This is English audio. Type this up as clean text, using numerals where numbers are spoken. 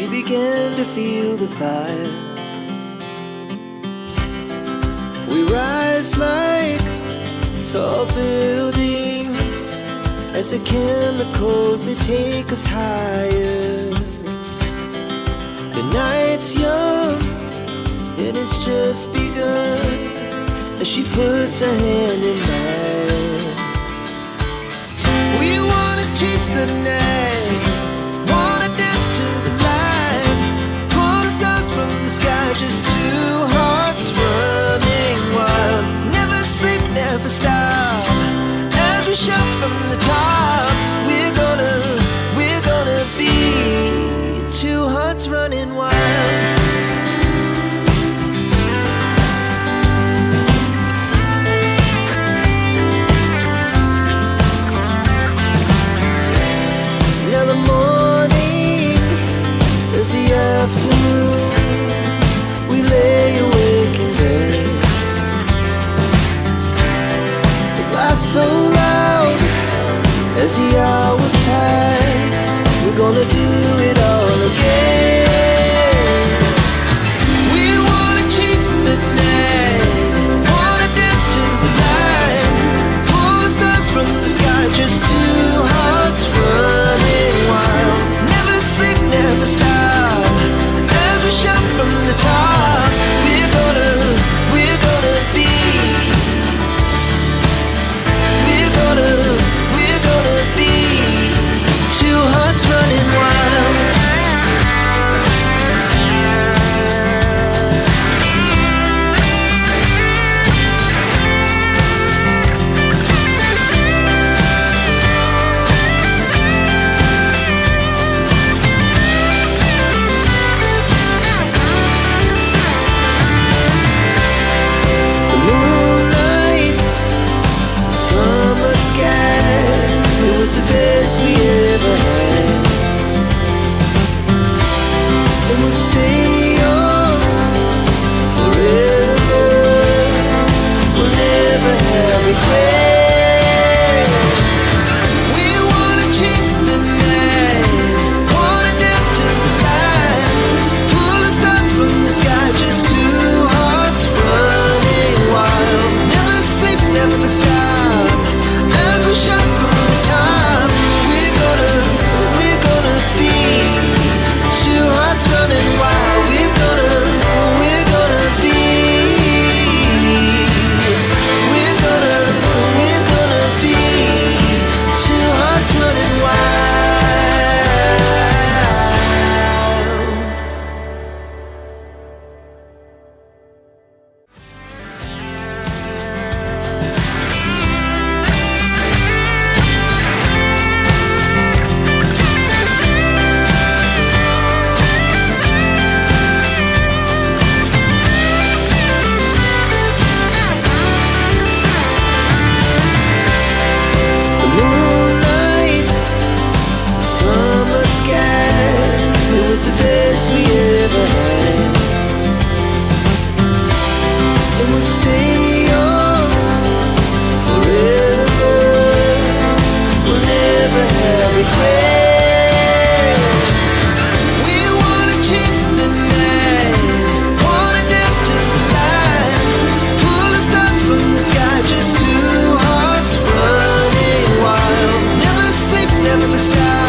we began to feel the fire. We rise like tall buildings as the chemicals, they take us higher. The night's young, it has just begun as she puts her hand in mine. We wanna chase the night, wanna dance to the light, pull the stars from the sky, just two hearts running wild. Never sleep, never stop, as we shout from the top. We're gonna be two hearts running wild. Afternoon, we lay awake in bed. The laugh so loud as the hours pass. We're gonna do it all again. We wanna chase the night, wanna dance to the light, pull the stars from the sky, just two hearts running wild. Never sleep, never stop, shout from the top. We're gonna be, we're gonna be two hearts running wild. The best we ever had, and we'll stay on forever. We'll never have regrets. We wanna chase the night, wanna dance to the light, pull the stars from the sky, just two hearts running wild. Never sleep, never stop, as we shout from the top. Running wild, we're gonna be, we're gonna be two hearts running the best we ever had, and we'll stay on forever. We'll never have regrets. We wanna chase the night, wanna dance to the light, pull the stars from the sky, just two hearts running wild. Never sleep, never stop,